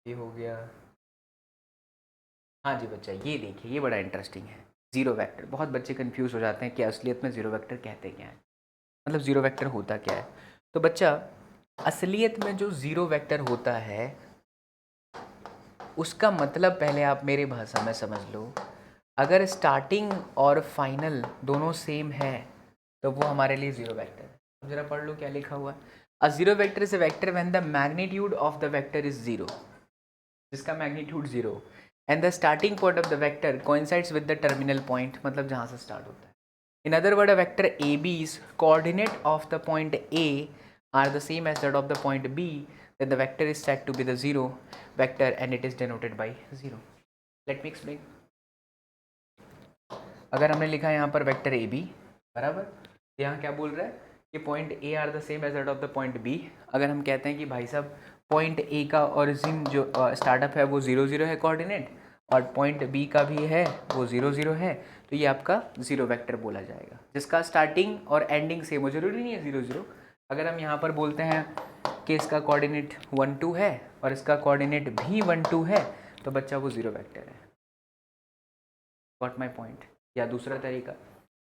ये हो गया। हाँ जी बच्चा, ये देखिए, ये बड़ा इंटरेस्टिंग है। जीरो वेक्टर, बहुत बच्चे कंफ्यूज हो जाते हैं कि असलियत में जीरो वेक्टर कहते क्या है, मतलब जीरो वेक्टर होता क्या है। तो बच्चा असलियत में जो जीरो वेक्टर होता है उसका मतलब पहले आप मेरी भाषा में समझ लो। अगर स्टार्टिंग और फाइनल दोनों सेम है तो वो हमारे लिए जीरो वेक्टर है। अब जरा पढ़ लो क्या लिखा हुआ है। A zero vector is a vector when the magnitude of the vector is zero, जिसका magnitude zero, and the starting point of the vector coincides with the terminal point, मतलब जहाँ से स्टार्ट होता है। In other word, a vector A B's coordinate of the point A are the same as that of the point B, then the vector is said to be the zero vector and it is denoted by 0. Let me explain. अगर हमने लिखा है यहाँ पर vector A B, बराबर, तो यहाँ क्या बोल रहा है कि point A are the same as that of the point B. अगर हम कहते हैं कि भाई साहब पॉइंट ए का ओरिजिन जो स्टार्टअप है वो 0 0 है कोऑर्डिनेट, और पॉइंट बी का भी है वो 0 0 है, तो ये आपका जीरो वेक्टर बोला जाएगा, जिसका स्टार्टिंग और एंडिंग सेम हो। जरूरी नहीं है 0 0। अगर हम यहाँ पर बोलते हैं कि इसका कोऑर्डिनेट 1 2 है और इसका कोऑर्डिनेट भी 1 2 है, तो बच्चा वो जीरो वेक्टर है। Got my point? या दूसरा तरीका,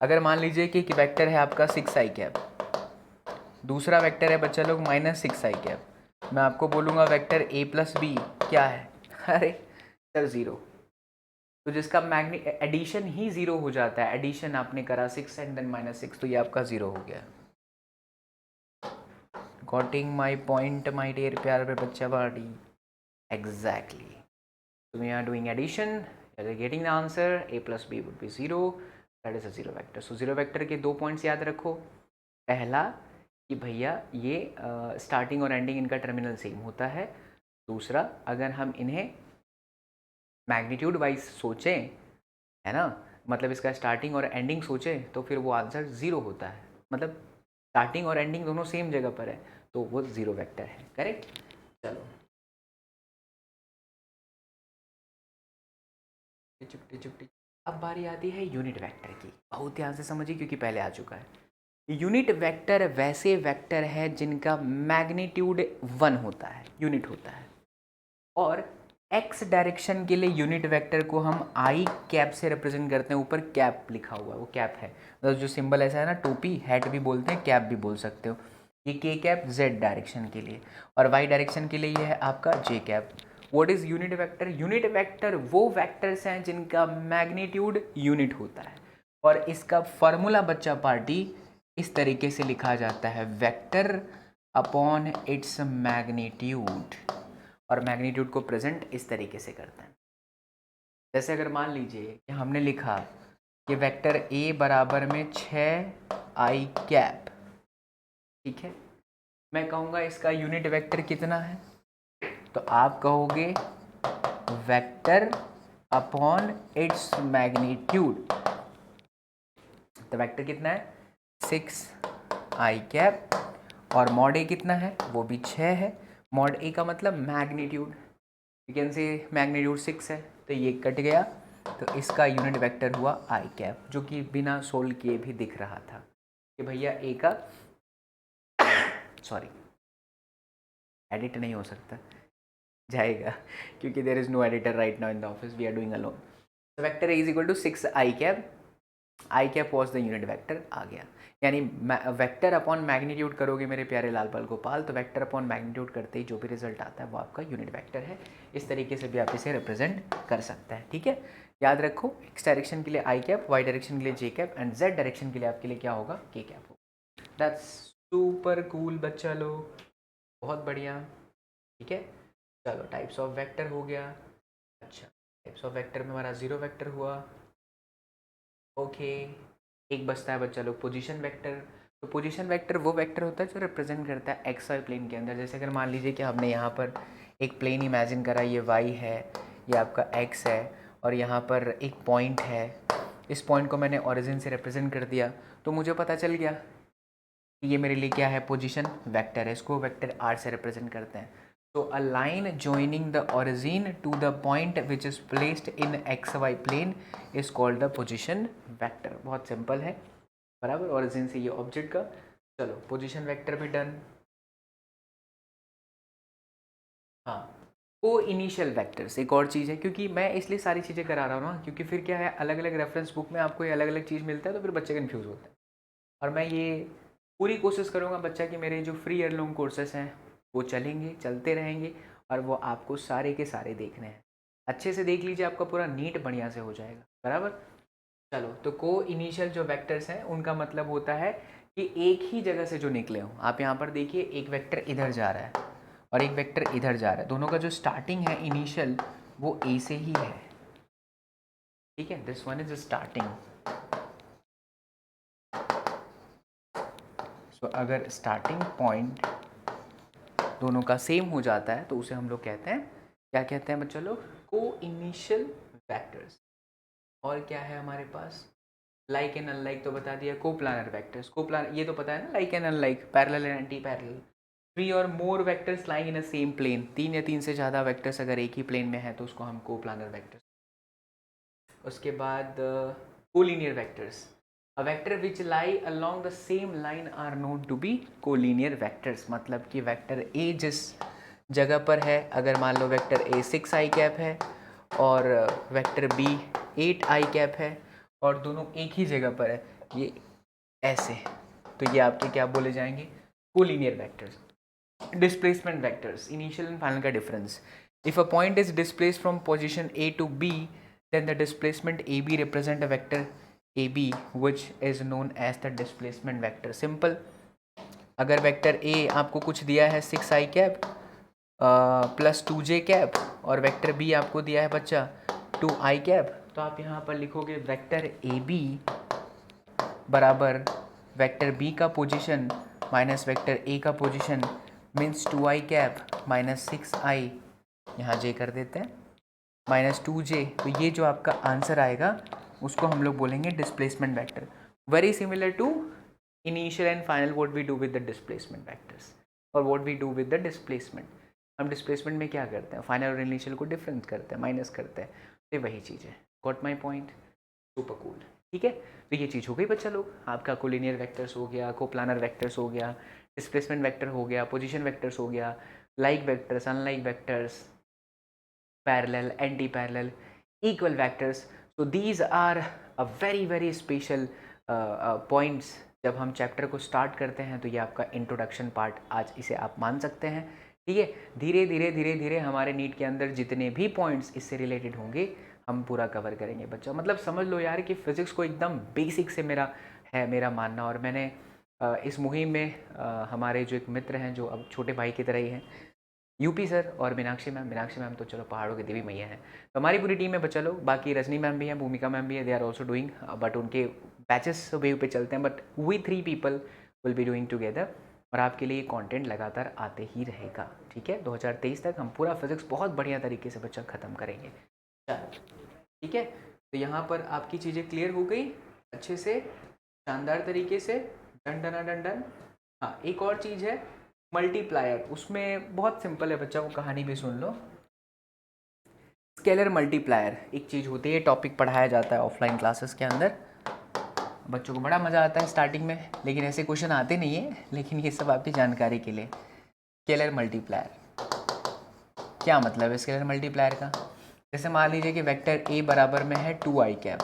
अगर मान लीजिए कि वेक्टर है आपका 6 आई कैप, दूसरा वेक्टर है बच्चा लोग -6 आई कैप, मैं आपको बोलूँगा वेक्टर ए प्लस बी क्या है? अरे सर 0, तो जिसका एडिशन ही 0 हो जाता है, एडिशन आपने करा 6 एंड देन -6, तो ये आपका 0 हो गया। Getting my point my dear प्यार पे बच्चा party? Exactly. So we are doing addition, you are getting the answer, a plus b would be 0, that is a zero vector. So zero vector के 2 points याद रखो। पहला कि भैया ये स्टार्टिंग और एंडिंग इनका टर्मिनल सेम होता है। दूसरा, अगर हम इन्हें मैग्नीट्यूड वाइज सोचें, है ना, मतलब इसका स्टार्टिंग और एंडिंग सोचें, तो फिर वो आंसर 0 होता है। मतलब स्टार्टिंग और एंडिंग दोनों सेम जगह पर है, तो वो जीरो वेक्टर है। करेक्ट। चलो चुपटी चुपटी, अब बारी आती है यूनिट वेक्टर की। बहुत ध्यान से समझिए क्योंकि पहले आ चुका है। यूनिट वेक्टर वैसे वेक्टर है जिनका मैग्नीट्यूड 1 होता है, यूनिट होता है, और एक्स डायरेक्शन के लिए यूनिट वेक्टर को हम आई कैप से रिप्रेजेंट करते हैं, ऊपर कैप लिखा हुआ है वो कैप है, मतलब जो सिंबल ऐसा है ना, टोपी हैट भी बोलते हैं, कैप भी बोल सकते हो। ये के कैप जेड डायरेक्शन के लिए और वाई डायरेक्शन के लिए ये है आपका J cap. What is unit vector? Unit vector वो वेक्टर्स हैं जिनका मैग्नीट्यूड यूनिट होता है और इसका फॉर्मूला बच्चा पार्टी इस तरीके से लिखा जाता है, वेक्टर अपॉन इट्स मैग्नीट्यूड, और मैग्नीट्यूड को प्रेजेंट इस तरीके से करते हैं। जैसे अगर मान लीजिए कि हमने लिखा कि वेक्टर ए बराबर में 6 i कैप, ठीक है, मैं कहूँगा इसका यूनिट वेक्टर कितना है, तो आप कहोगे वेक्टर अपॉन इट्स मैग्नीट्यूड, तो वेक्टर कितना है 6 i कैप और मॉड ए कितना है, वो भी 6 है। मॉड ए का मतलब magnitude, you can say magnitude 6 है, तो ये कट गया, तो इसका यूनिट वेक्टर हुआ आई कैप, जो कि बिना सोल्व किए भी दिख रहा था कि भैया ए का सॉरी एडिट नहीं हो सकता, जाएगा क्योंकि there is no editor right now in the office, we are doing alone. तो vector A is equal to 6 I cap, I cap was the unit vector आ गया। यानी वेक्टर अपॉन मैग्नीट्यूड करोगे मेरे प्यारे लाल बाल गोपाल, तो वेक्टर अपॉन मैग्नीट्यूड करते ही जो भी रिजल्ट आता है वो आपका यूनिट वेक्टर है। इस तरीके से भी आप इसे रिप्रेजेंट कर सकते हैं, ठीक है। याद रखो, एक्स डायरेक्शन के लिए आई कैप, वाई डायरेक्शन के लिए जे कैप एंड जेड डायरेक्शन के लिए आपके लिए क्या होगा, के कैप होगा। दैट्स सुपर कूल बच्चा लोग, बहुत बढ़िया, ठीक है। चलो टाइप्स ऑफ वेक्टर हो गया। अच्छा, टाइप्स ऑफ वेक्टर में हमारा जीरो वेक्टर हुआ, ओके। एक बचता है बच्चा लोग पोजीशन वेक्टर। तो पोजीशन वेक्टर वो वेक्टर होता है जो रिप्रेजेंट करता है एक्स वाई प्लेन के अंदर। जैसे अगर मान लीजिए कि हमने यहाँ पर एक प्लेन इमेजिन करा, ये वाई है, ये आपका एक्स है और यहाँ पर एक पॉइंट है, इस पॉइंट को मैंने ओरिजिन से रिप्रेजेंट कर दिया, तो मुझे पता चल गया कि ये मेरे लिए क्या है, पोजीशन वेक्टर है। इसको वेक्टर आर से रिप्रेजेंट करते हैं। So a line joining the origin to the point which is placed in xy plane is called the position vector। बहुत सिंपल है, बराबर, origin से ये ऑब्जेक्ट का। चलो पोजीशन वेक्टर भी डन। हाँ, को इनिशियल वेक्टर्स एक और चीज़ है, क्योंकि मैं इसलिए सारी चीज़ें करा रहा हूँ ना, क्योंकि फिर क्या है, अलग अलग रेफरेंस बुक में आपको ये अलग अलग चीज़ मिलता है, तो फिर बच्चे कन्फ्यूज़ होते हैं। और मैं ये पूरी कोशिश करूँगा बच्चा कि मेरे जो फ्री ईयर लॉन्ग कोर्सेस हैं वो चलेंगे, चलते रहेंगे, और वो आपको सारे के सारे देखने हैं। अच्छे से देख लीजिए, आपका पूरा नीट बढ़िया से हो जाएगा, बराबर। चलो, तो को इनिशियल जो वेक्टर्स हैं उनका मतलब होता है कि एक ही जगह से जो निकले हों। आप यहाँ पर देखिए, एक वेक्टर इधर जा रहा है और एक वेक्टर इधर जा रहा है, दोनों का जो स्टार्टिंग है इनिशियल वो ए से ही है, ठीक है। This one is starting. So अगर स्टार्टिंग पॉइंट दोनों का सेम हो जाता है तो उसे हम लोग कहते हैं, क्या कहते हैं बच्चों लोग, को इनिशियल वेक्टर्स। और क्या है हमारे पास, लाइक एंड अनलाइक तो बता दिया, को प्लानर वेक्टर्स। को प्लानर ये तो पता है ना, like and unlike, parallel and anti parallel. Three और more vectors lying in a same plane, तीन या तीन से ज़्यादा वेक्टर्स अगर एक ही प्लेन में है तो उसको हम को प्लानर वेक्टर्स। उसके बाद collinear vectors, a vector which lie along the same line are known to be collinear vectors. मतलब कि वेक्टर ए जिस जगह पर है, अगर मान लो वेक्टर ए 6 आई कैप है और वेक्टर बी 8 आई कैप है और दोनों एक ही जगह पर है, ये ऐसे, तो ये आपके क्या बोले जाएंगे, collinear vectors. Displacement vectors, initial and final का difference. If a point is displace from position A to B, then the displacement AB represent a vector AB which is known as the displacement vector। Simple, अगर vector A आपको कुछ दिया है 6 I cap plus 2j cap और vector B आपको दिया है बच्चा 2 आई कैप, तो आप यहाँ पर लिखोगे वेक्टर AB बराबर वेक्टर B का पोजीशन माइनस वेक्टर A का पोजीशन मीन्स 2 आई कैप माइनस 6 आई, यहाँ j कर देते हैं, माइनस 2j। तो ये जो आपका आंसर आएगा उसको हम लोग बोलेंगे displacement vector. Very similar to initial and final, what we do with the displacement vectors और what we do with the displacement. हम डिस्प्लेसमेंट में क्या करते हैं, फाइनल और इनिशियल को डिफरेंस करते हैं, माइनस करते हैं, तो वही चीज़ है। Got my point, super cool, ठीक है। तो ये चीज़ हो गई बच्चा लोग, आपका कोलिनियर वेक्टर्स हो गया, को प्लानर वेक्टर्स हो गया, डिस्प्लेसमेंट वेक्टर हो गया, पोजीशन वेक्टर्स हो गया, like vectors, unlike vectors, parallel, anti-parallel, equal vectors. So these are a very special points. जब हम चैप्टर को स्टार्ट करते हैं तो ये आपका इंट्रोडक्शन पार्ट आज इसे आप मान सकते हैं, ठीक है। धीरे धीरे हमारे नीट के अंदर जितने भी पॉइंट्स इससे रिलेटेड होंगे हम पूरा कवर करेंगे बच्चा। मतलब समझ लो यार कि फिज़िक्स को एकदम बेसिक से मेरा मानना। और मैंने इस मुहिम में हमारे जो एक मित्र हैं जो अब छोटे भाई की तरह ही हैं, यूपी सर और मीनाक्षी मैम तो चलो पहाड़ों की देवी मैया हैं, तो हमारी पूरी टीम में बच्चा लोग, बाकी रजनी मैम भी हैं, भूमिका मैम भी है, they are also doing, but उनके बैचेस वेव पे चलते हैं, but we 3 people will be doing together. और आपके लिए कंटेंट लगातार आते ही रहेगा, ठीक है। 2023 तक हम पूरा फिजिक्स बहुत बढ़िया तरीके से बच्चा ख़त्म करेंगे, ठीक है। तो यहाँ पर आपकी चीज़ें क्लियर हो गई अच्छे से, शानदार तरीके से, डन डन डन डन। हाँ, एक और चीज़ है मल्टीप्लायर, उसमें बहुत सिंपल है बच्चा, वो कहानी भी सुन लो। स्केलर मल्टीप्लायर एक चीज़ होती है, टॉपिक पढ़ाया जाता है ऑफलाइन क्लासेस के अंदर, बच्चों को बड़ा मज़ा आता है स्टार्टिंग में, लेकिन ऐसे क्वेश्चन आते नहीं है, लेकिन ये सब आपकी जानकारी के लिए। स्केलर मल्टीप्लायर क्या मतलब है स्केलर मल्टीप्लायर का? जैसे मान लीजिए कि वेक्टर ए बराबर में है 2i कैप,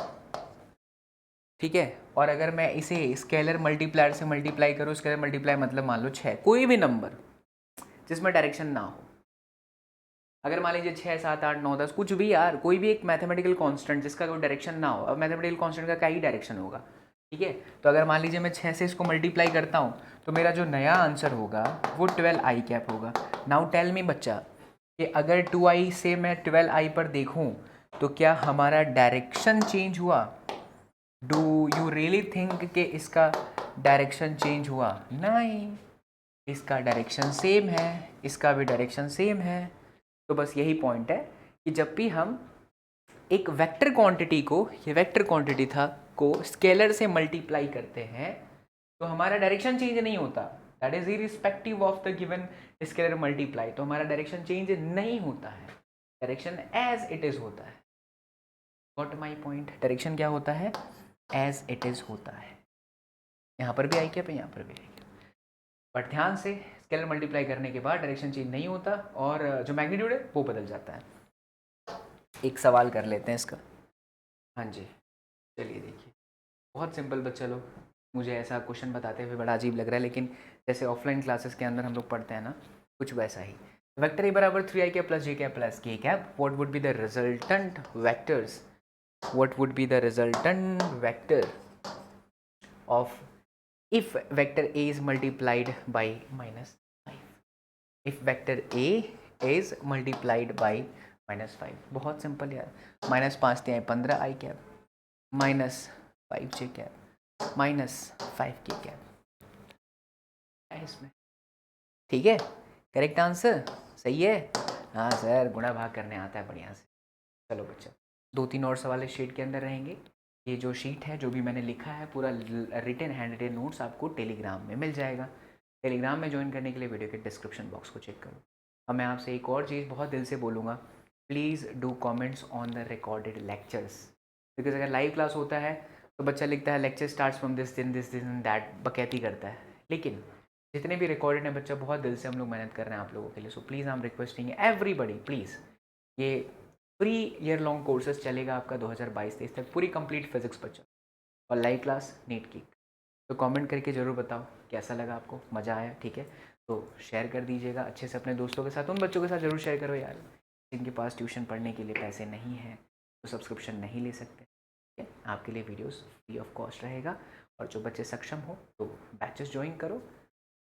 ठीक है, और अगर मैं इसे स्केलर मल्टीप्लायर से मल्टीप्लाई करूँ, स्केलर मल्टीप्लाई मतलब मान लो 6, कोई भी नंबर जिसमें डायरेक्शन ना हो, अगर मान लीजिए 6, 7, 8, 9, 10 कुछ भी यार, कोई भी एक मैथमेटिकल कांस्टेंट जिसका कोई डायरेक्शन ना हो। अब मैथमेटिकल कांस्टेंट का क्या ही डायरेक्शन होगा, ठीक है। तो अगर मान लीजिए मैं 6 से इसको मल्टीप्लाई करता हूँ तो मेरा जो नया आंसर होगा वो 12i कैप होगा। नाउ टेल मी बच्चा कि अगर 2i से मैं 12i पर देखूँ तो क्या हमारा डायरेक्शन चेंज हुआ? डू यू रियली थिंक कि इसका डायरेक्शन चेंज हुआ? नहीं, इसका डायरेक्शन सेम है, इसका भी डायरेक्शन सेम है। तो बस यही पॉइंट है कि जब भी हम एक वेक्टर क्वांटिटी को, ये वेक्टर क्वांटिटी था, को स्केलर से मल्टीप्लाई करते हैं तो हमारा डायरेक्शन चेंज नहीं होता, that is irrespective of the given scalar multiply. तो हमारा डायरेक्शन चेंज नहीं होता है, डायरेक्शन एज इट इज होता है। Got my point? डायरेक्शन क्या होता है? एज इट इज होता है। यहाँ पर भी आई कैप है, यहाँ पर भी आई कैप, बट ध्यान से स्केलर मल्टीप्लाई करने के बाद डायरेक्शन चेंज नहीं होता और जो मैग्नीट्यूड है वो बदल जाता है। एक सवाल कर लेते हैं इसका। हाँ जी, चलिए देखिए, बहुत सिंपल बच्चा लोग, मुझे ऐसा क्वेश्चन बताते हुए बड़ा अजीब लग रहा है, लेकिन जैसे ऑफलाइन क्लासेस के अंदर हम लोग पढ़ते हैं ना, कुछ वैसा ही। वेक्टर ए बराबर 3i cap plus j cap plus k cap, what would be the resultant vectors, what would be the resultant vector of if vector a is multiplied by -5, if vector a is multiplied by -5। बहुत simple यार, -5 3 15 i cap, -5 j cap, -5 k cap है इसमें, ठीक है। Correct answer सही है? हाँ sir, गुणा भाग करने आता है बढ़िया से। चलो बच्चा, 2-3 और सवाल इस शीट के अंदर रहेंगे। ये जो शीट है, जो भी मैंने लिखा है, पूरा रिटन हैंड रिटन नोट्स आपको टेलीग्राम में मिल जाएगा। टेलीग्राम में ज्वाइन करने के लिए वीडियो के डिस्क्रिप्शन बॉक्स को चेक करो। अब मैं आपसे एक और चीज़ बहुत दिल से बोलूँगा, please do comments on the recorded lectures, because अगर लाइव क्लास होता है तो बच्चा लिखता है लेक्चर स्टार्ट्स फ्रॉम दिस दिन दैट, बकैती करता है, लेकिन जितने भी रिकॉर्डेड हैं बच्चा, बहुत दिल से हम लोग मेहनत कर रहे हैं आप लोगों के लिए। So please I am requesting everybody, please, ये फ्री ईयर लॉन्ग कोर्सेज चलेगा आपका 2022-23 तक, पूरी कंप्लीट फिजिक्स बच्चा, और लाइव क्लास नीट की। तो कमेंट करके ज़रूर बताओ कैसा लगा आपको, मज़ा आया, ठीक है। तो शेयर कर दीजिएगा अच्छे से अपने दोस्तों के साथ, उन बच्चों के साथ ज़रूर शेयर करो यार जिनके पास ट्यूशन पढ़ने के लिए पैसे नहीं हैं, तो सब्सक्रिप्शन नहीं ले सकते, ठीक है। आपके लिए वीडियोस फ्री ऑफ कॉस्ट रहेगा, और जो बच्चे सक्षम हो तो बैचेस ज्वाइन करो।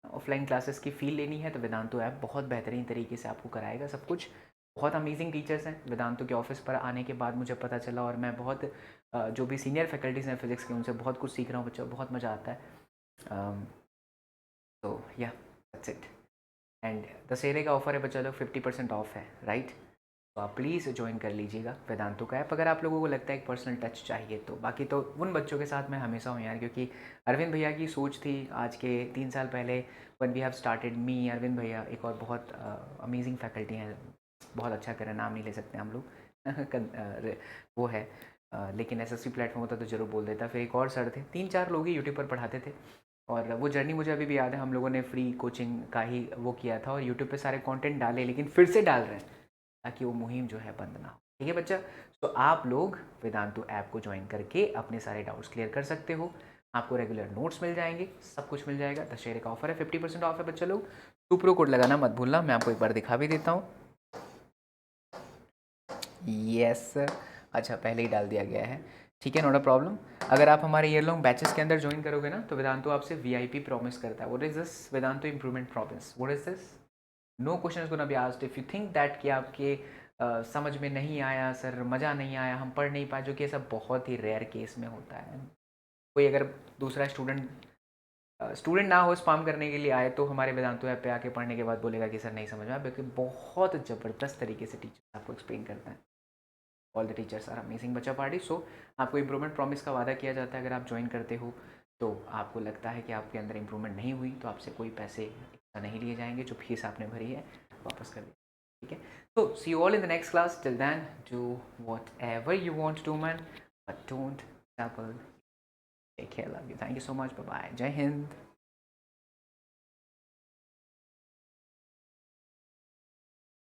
ऑफलाइन क्लासेस की फ़ील लेनी है तो वेदांतो ऐप बहुत बेहतरीन तरीके से आपको कराएगा सब कुछ। बहुत अमेजिंग टीचर्स हैं वेदांतो के ऑफिस पर आने के बाद मुझे पता चला, और मैं बहुत जो भी सीनियर फैकल्टीज़ हैं फिज़िक्स के, उनसे बहुत कुछ सीख रहा हूँ बच्चा, बहुत मज़ा आता है। तो या दैट्स इट। एंड दशहरे का ऑफ़र है बच्चा लोग, 50% ऑफ है, राइट। तो आप प्लीज़ ज्वाइन कर लीजिएगा वेदांतो का ऐप, अगर आप लोगों को लगता है एक पर्सनल टच चाहिए तो। बाकी तो उन बच्चों के साथ मैं हमेशा हूँ यार, क्योंकि अरविंद भैया की सोच थी आज के 3 साल पहले, व्हेन वी हैव स्टार्टेड, मी, अरविंद भैया, एक और बहुत अमेजिंग फैकल्टी हैं, बहुत अच्छा करें, नाम नहीं ले सकते हम लोग वो है, लेकिन एसएससी प्लेटफॉर्म होता तो ज़रूर बोल देता। फिर एक और सर थे, 3-4 लोग ही यूट्यूब पर पढ़ाते थे, और वो जर्नी मुझे अभी भी याद है। हम लोगों ने फ्री कोचिंग का ही वो किया था, और यूट्यूब पे सारे कंटेंट डाले, लेकिन फिर से डाल रहे हैं, ताकि वो मुहिम जो है बंद ना हो। ठीक है बच्चा, तो आप लोग वेदांतु ऐप को ज्वाइन करके अपने सारे डाउट्स क्लियर कर सकते हो। आपको रेगुलर नोट्स मिल जाएंगे, सब कुछ मिल जाएगा। दशहरे का ऑफर है, 50% ऑफ है बच्चा लोग। सुप्रो कोड लगाना मत भूलना, मैं आपको एक बार दिखा भी देता हूँ। यस, अच्छा पहले ही डाल दिया गया है, ठीक है, नॉट अ प्रॉब्लम। अगर आप हमारे ईयर लॉन्ग बैचेस के अंदर ज्वाइन करोगे ना, तो वेदांतु आपसे वीआईपी प्रॉमिस करता है। What is this Vedantu improvement promise? What is this? No question gonna be asked if you think that कि आपके समझ में नहीं आया सर, मज़ा नहीं आया, हम पढ़ नहीं पाए, जो कि ऐसा बहुत ही रेयर केस में होता है। कोई अगर दूसरा स्टूडेंट ना हो स्पाम करने के लिए आए, तो हमारे वेदांतु ऐप पे आके पढ़ने के बाद बोलेगा कि सर नहीं समझ में आया, क्योंकि बहुत ज़बरदस्त तरीके से टीचर आपको एक्सप्लेन करता है। All the teachers are amazing बच्चा पार्टी। सो आपको इंप्रूवमेंट प्रॉमिस का वादा किया जाता है। अगर आप ज्वाइन करते हो तो आपको लगता है कि आपके अंदर इंप्रूवमेंट नहीं हुई, तो आपसे कोई पैसे एक्स्ट्रा नहीं लिए जाएंगे, जो फीस आपने भरी है वापस कर दी। ठीक है, तो see you all in the next class. Till then do whatever you want to do man, but don't stop. Take care, love you, thank you so much, bye bye, Jai Hind.